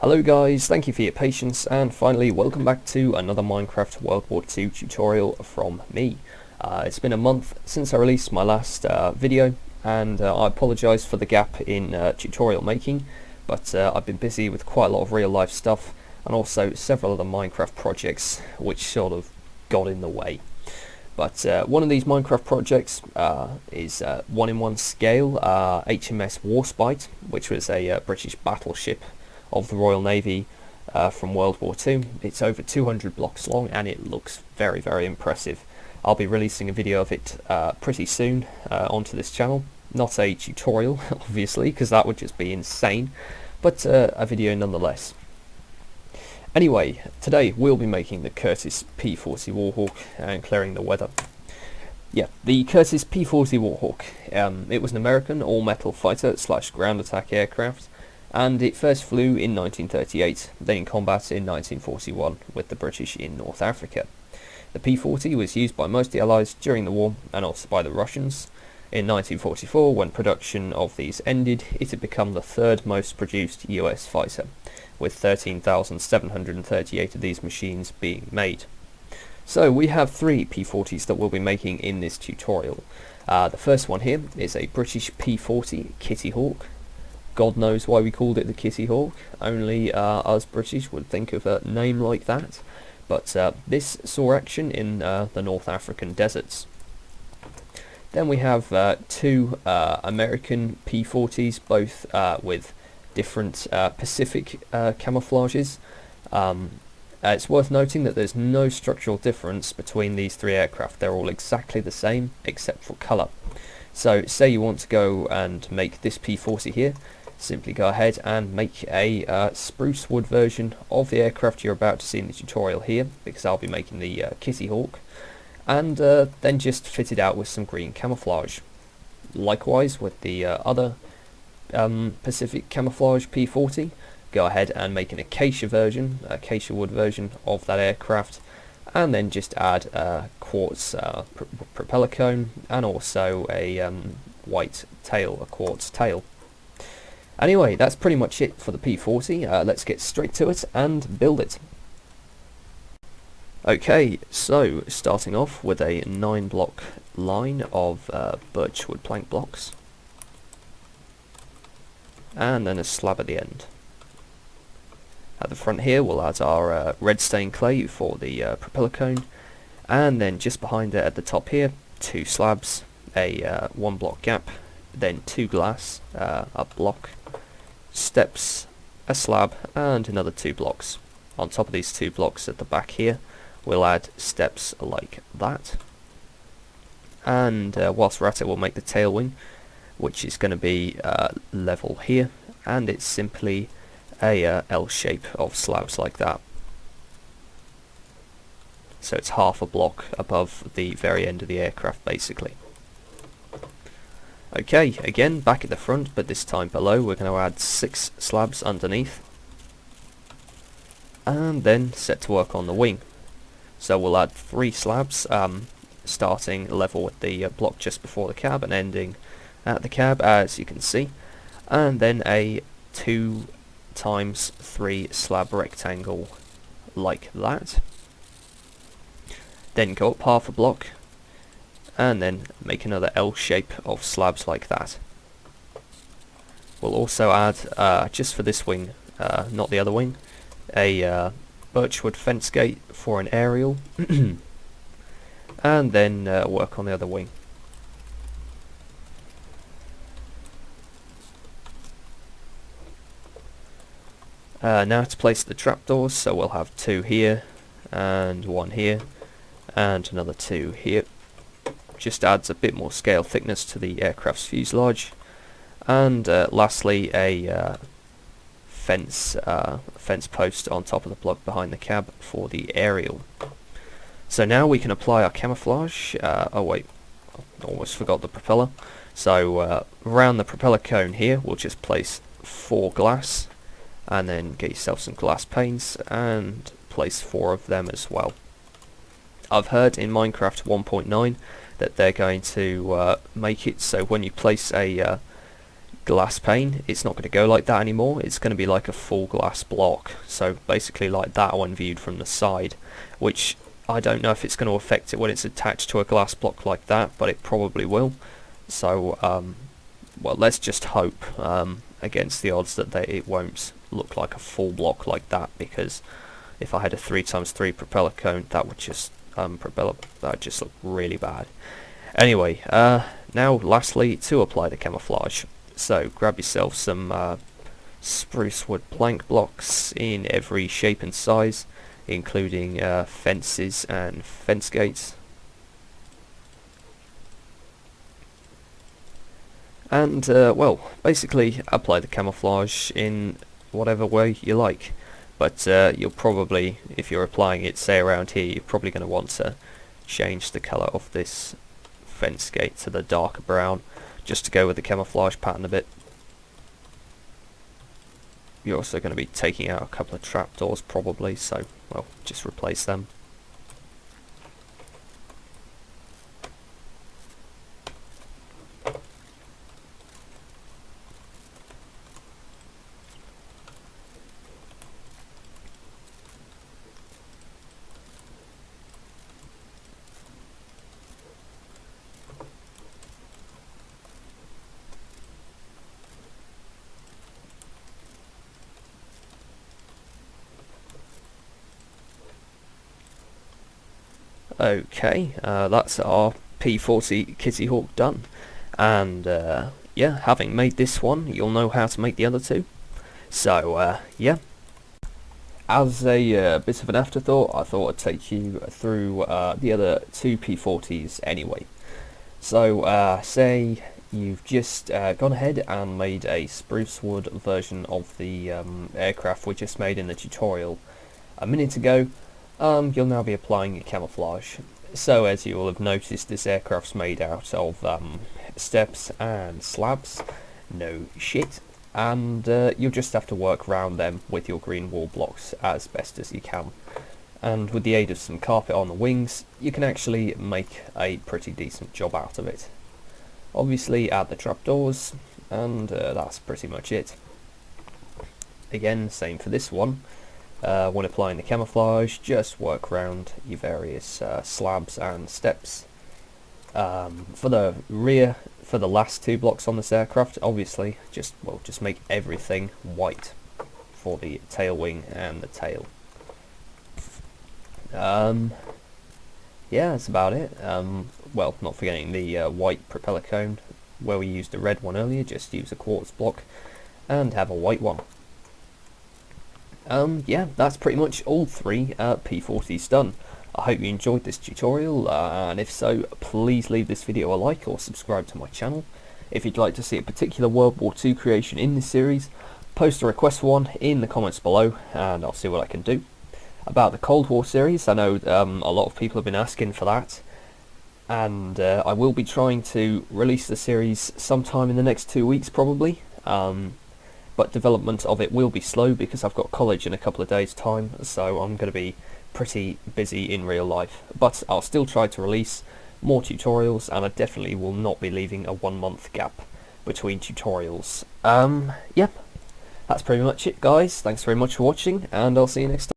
Hello guys, thank you for your patience, and finally welcome back to another Minecraft World War II tutorial from me. It's been a month since I released my last video, and I apologise for the gap in tutorial making, but I've been busy with quite a lot of real life stuff and also several other Minecraft projects which sort of got in the way. But one of these Minecraft projects is 1:1 scale HMS Warspite, which was a British battleship of the Royal Navy from World War II. It's over 200 blocks long and it looks very impressive. I'll be releasing a video of it pretty soon onto this channel. Not a tutorial obviously, because that would just be insane, but a video nonetheless. Anyway, today we'll be making the Curtiss P-40 Warhawk and clearing the weather. Yeah, the Curtiss P-40 Warhawk. It was an American all-metal fighter / ground attack aircraft, and it first flew in 1938, then in combat in 1941 with the British in North Africa. The P-40 was used by most of the Allies during the war, and also by the Russians. In 1944, when production of these ended, it had become the third most produced US fighter, with 13,738 of these machines being made. So we have three P-40s that we'll be making in this tutorial. The first one here is a British P-40 Kitty Hawk. God knows why we called it the Kitty Hawk, only us British would think of a name like that, but this saw action in the North African deserts. Then we have two American P-40s, both with different Pacific camouflages. It's worth noting that there's no structural difference between these three aircraft. They're all exactly the same except for colour. So say you want to go and make this P-40 here, simply go ahead and make a spruce wood version of the aircraft you're about to see in the tutorial here, because I'll be making the Kitty Hawk, and then just fit it out with some green camouflage. Likewise with the other Pacific camouflage P-40, go ahead and make an acacia wood version of that aircraft, and then just add a quartz propeller cone and also a white tail, a quartz tail. Anyway, that's pretty much it for the P-40. Let's get straight to it and build it. Okay, so starting off with a 9-block line of birchwood plank blocks, and then a slab at the end. At the front here we'll add our red stained clay for the propeller cone, and then just behind it at the top here, 2 slabs, a 1-block gap, then 2 glass, a block, steps, a slab, and another 2 blocks. On top of these 2 blocks at the back here we'll add steps like that, and whilst we're at it we'll make the tail wing, which is going to be level here, and it's simply a L shape of slabs like that. So it's half a block above the very end of the aircraft basically. Okay, again back at the front, but this time below we're going to add 6 slabs underneath, and then set to work on the wing. So we'll add 3 slabs, starting level with the block just before the cab and ending at the cab, as you can see, and then a 2 times 3 slab rectangle like that. Then go up half a block, and then make another L shape of slabs like that. We'll also add, just for this wing, not the other wing, a birchwood fence gate for an aerial, and then work on the other wing. Now to place the trapdoors, so we'll have 2 here, and 1 here, and another 2 here. Just adds a bit more scale thickness to the aircraft's fuselage, and lastly a fence post on top of the block behind the cab for the aerial. So now we can apply our camouflage. Oh wait, I almost forgot the propeller. So around the propeller cone here we'll just place 4 glass, and then get yourself some glass panes and place 4 of them as well. I've heard in Minecraft 1.9 that they're going to make it so when you place a glass pane, it's not going to go like that anymore. It's going to be like a full glass block, so basically like that when viewed from the side, which I don't know if it's going to affect it when it's attached to a glass block like that, but it probably will. So well, let's just hope against the odds that it won't look like a full block like that, because if I had a 3x3 propeller cone, that would just look really bad. Anyway, now lastly, to apply the camouflage. So grab yourself some spruce wood plank blocks in every shape and size, including fences and fence gates. And well, basically apply the camouflage in whatever way you like. But you'll probably, if you're applying it, say around here, you're probably going to want to change the colour of this fence gate to the darker brown, just to go with the camouflage pattern a bit. You're also going to be taking out a couple of trapdoors probably, so well, just replace them. Okay, that's our P-40 Kitty Hawk done, and yeah, having made this one, you'll know how to make the other two. So yeah, as a bit of an afterthought, I thought I'd take you through the other two P-40s anyway. So say you've just gone ahead and made a spruce wood version of the aircraft we just made in the tutorial a minute ago. You'll now be applying your camouflage. So as you will have noticed, this aircraft's made out of steps and slabs, no shit, and you'll just have to work around them with your green wall blocks as best as you can. And with the aid of some carpet on the wings, you can actually make a pretty decent job out of it. Obviously add the trapdoors, and that's pretty much it. Again, same for this one. When applying the camouflage, just work around your various slabs and steps. For the rear, for the last two blocks on this aircraft, obviously just make everything white for the tail wing and the tail. Yeah, that's about it. Well, not forgetting the white propeller cone, where we used a red one earlier. Just use a quartz block and have a white one. Yeah, that's pretty much all three P-40s done. I hope you enjoyed this tutorial, and if so, please leave this video a like or subscribe to my channel. If you'd like to see a particular World War II creation in this series, post a request for one in the comments below, and I'll see what I can do. About the Cold War series, I know a lot of people have been asking for that, and I will be trying to release the series sometime in the next 2 weeks probably. But development of it will be slow because I've got college in a couple of days' time, so I'm going to be pretty busy in real life. But I'll still try to release more tutorials, and I definitely will not be leaving a 1 month gap between tutorials. Yep, that's pretty much it, guys. Thanks very much for watching, and I'll see you next time.